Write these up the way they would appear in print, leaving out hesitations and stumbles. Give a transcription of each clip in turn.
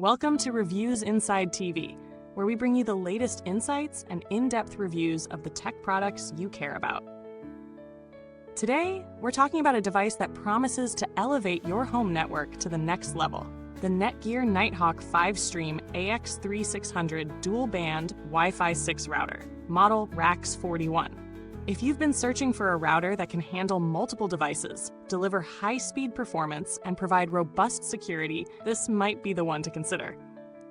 Welcome to Reviewsinside, where we bring you the latest insights and in-depth reviews of the tech products you care about. Today, we're talking about a device that promises to elevate your home network to the next level, the Netgear Nighthawk 5-stream AX3600 Dual-Band Wi-Fi 6 router, model RAX41. If you've been searching for a router that can handle multiple devices, deliver high-speed performance, and provide robust security, this might be the one to consider.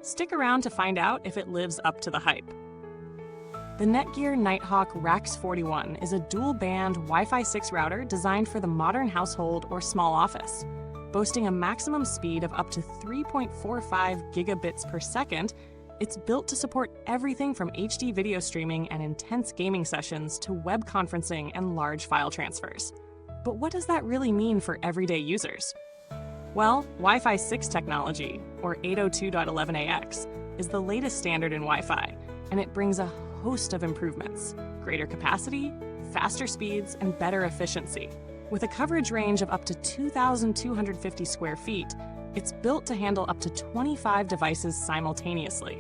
Stick around to find out if it lives up to the hype. The Netgear Nighthawk RAX41 is a dual-band Wi-Fi 6 router designed for the modern household or small office. Boasting a maximum speed of up to 3.45 gigabits per second, it's built to support everything from HD video streaming and intense gaming sessions to web conferencing and large file transfers. But what does that really mean for everyday users? Well, Wi-Fi 6 technology, or 802.11ax, is the latest standard in Wi-Fi, and it brings a host of improvements: greater capacity, faster speeds, and better efficiency. With a coverage range of up to 2,250 square feet, it's built to handle up to 25 devices simultaneously,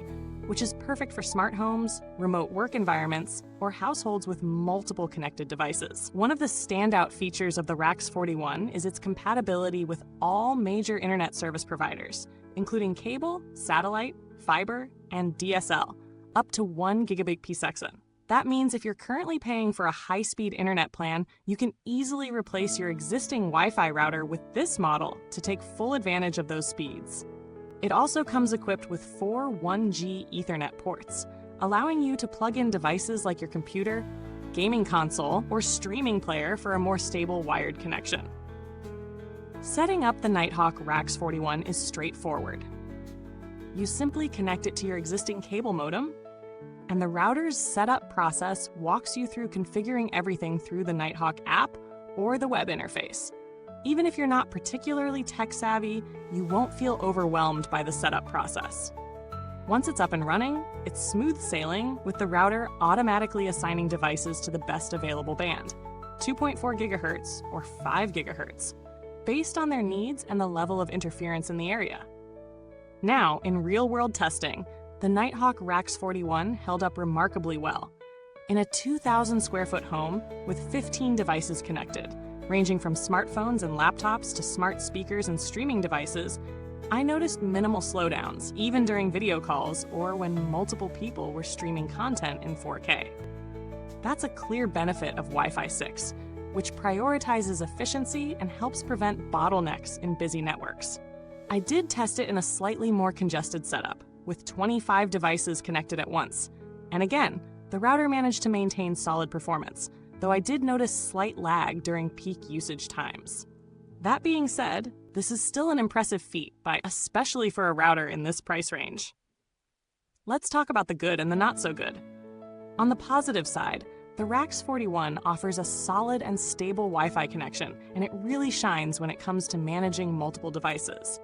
which is perfect for smart homes, remote work environments, or households with multiple connected devices. One of the standout features of the RAX41 is its compatibility with all major internet service providers, including cable, satellite, fiber, and DSL, up to 1 gigabit per second. That means if you're currently paying for a high-speed internet plan, you can easily replace your existing Wi-Fi router with this model to take full advantage of those speeds. It also comes equipped with 4 1G Ethernet ports, allowing you to plug in devices like your computer, gaming console, or streaming player for a more stable wired connection. Setting up the Nighthawk RAX41 is straightforward. You simply connect it to your existing cable modem, and the router's setup process walks you through configuring everything through the Nighthawk app or the web interface. Even if you're not particularly tech-savvy, you won't feel overwhelmed by the setup process. Once it's up and running, it's smooth sailing, with the router automatically assigning devices to the best available band, 2.4 GHz or 5 GHz, based on their needs and the level of interference in the area. Now, in real-world testing, the Nighthawk RAX41 held up remarkably well. In a 2,000 square foot home with 15 devices connected, ranging from smartphones and laptops to smart speakers and streaming devices, I noticed minimal slowdowns, even during video calls or when multiple people were streaming content in 4K. That's a clear benefit of Wi-Fi 6, which prioritizes efficiency and helps prevent bottlenecks in busy networks. I did test it in a slightly more congested setup, with 25 devices connected at once. And again, the router managed to maintain solid performance, though I did notice slight lag during peak usage times. That being said, this is still an impressive feat, especially for a router in this price range. Let's talk about the good and the not so good. On the positive side, the RAX41 offers a solid and stable Wi-Fi connection, and it really shines when it comes to managing multiple devices.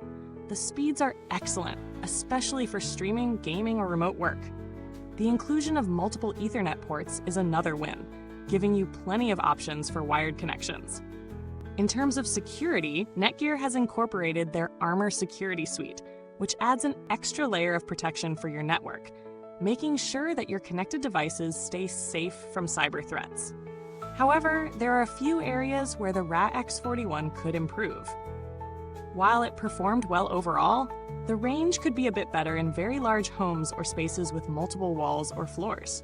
The speeds are excellent, especially for streaming, gaming, or remote work. The inclusion of multiple Ethernet ports is another win, giving you plenty of options for wired connections. In terms of security, Netgear has incorporated their Armor security suite, which adds an extra layer of protection for your network, making sure that your connected devices stay safe from cyber threats. However, there are a few areas where the RAX41 could improve. While it performed well overall, the range could be a bit better in very large homes or spaces with multiple walls or floors.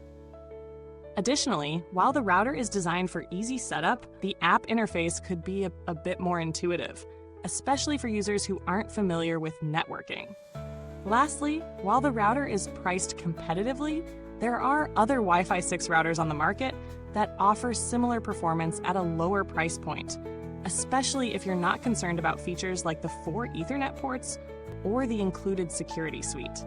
Additionally, while the router is designed for easy setup, the app interface could be a bit more intuitive, especially for users who aren't familiar with networking. Lastly, while the router is priced competitively, there are other Wi-Fi 6 routers on the market that offer similar performance at a lower price point, especially if you're not concerned about features like the 4 Ethernet ports or the included security suite.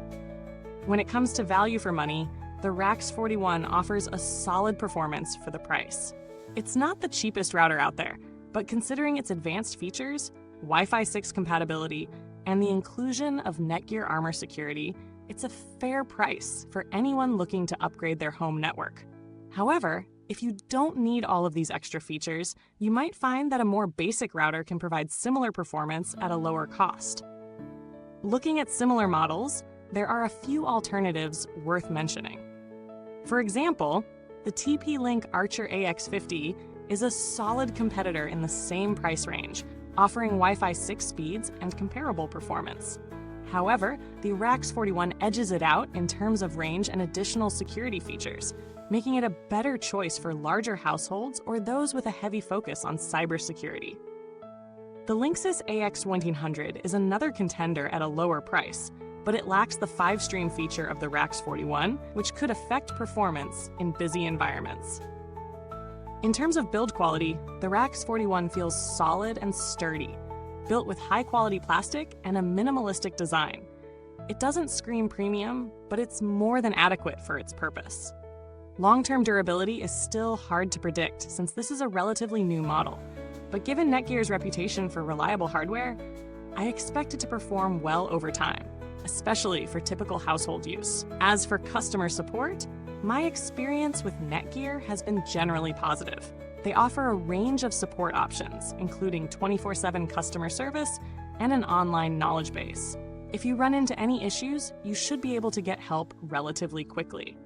When it comes to value for money, the RAX41 offers a solid performance for the price. It's not the cheapest router out there, but considering its advanced features, Wi-Fi 6 compatibility, and the inclusion of Netgear Armor security, it's a fair price for anyone looking to upgrade their home network. However, if you don't need all of these extra features, you might find that a more basic router can provide similar performance at a lower cost. Looking at similar models, there are a few alternatives worth mentioning. For example, the TP-Link Archer AX50 is a solid competitor in the same price range, offering Wi-Fi 6 speeds and comparable performance. However, the RAX41 edges it out in terms of range and additional security features, making it a better choice for larger households or those with a heavy focus on cybersecurity. The Linksys AX100 is another contender at a lower price, but it lacks the 5-stream feature of the RAX41, which could affect performance in busy environments. In terms of build quality, the RAX41 feels solid and sturdy, built with high-quality plastic and a minimalistic design. It doesn't scream premium, but it's more than adequate for its purpose. Long-term durability is still hard to predict since this is a relatively new model, but given Netgear's reputation for reliable hardware, I expect it to perform well over time, especially for typical household use. As for customer support, my experience with Netgear has been generally positive. They offer a range of support options, including 24/7 customer service and an online knowledge base. If you run into any issues, you should be able to get help relatively quickly.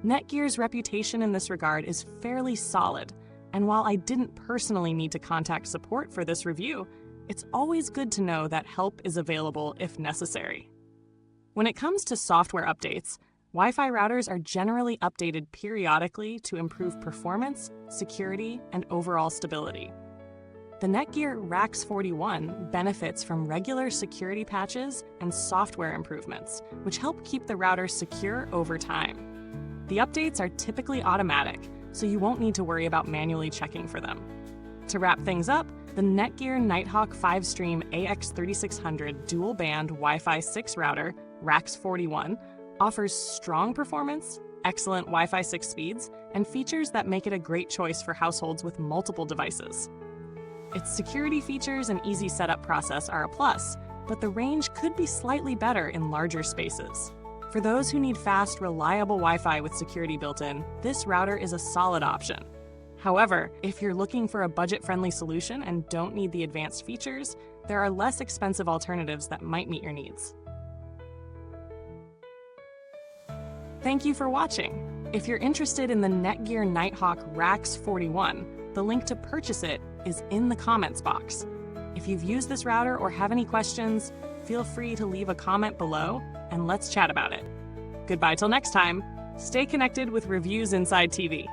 Netgear's reputation in this regard is fairly solid, and while I didn't personally need to contact support for this review, it's always good to know that help is available if necessary. When it comes to software updates, Wi-Fi routers are generally updated periodically to improve performance, security, and overall stability. The Netgear RAX41 benefits from regular security patches and software improvements, which help keep the router secure over time. The updates are typically automatic, so you won't need to worry about manually checking for them. To wrap things up, the Netgear Nighthawk 5-stream AX3600 Dual-Band Wi-Fi 6 router, RAX41, offers strong performance, excellent Wi-Fi 6 speeds, and features that make it a great choice for households with multiple devices. Its security features and easy setup process are a plus, but the range could be slightly better in larger spaces. For those who need fast, reliable Wi-Fi with security built in, this router is a solid option. However, if you're looking for a budget-friendly solution and don't need the advanced features, there are less expensive alternatives that might meet your needs. Thank you for watching. If you're interested in the Netgear Nighthawk RAX41, the link to purchase it is in the comments box. If you've used this router or have any questions, feel free to leave a comment below and let's chat about it. Goodbye till next time. Stay connected with Reviews Inside TV.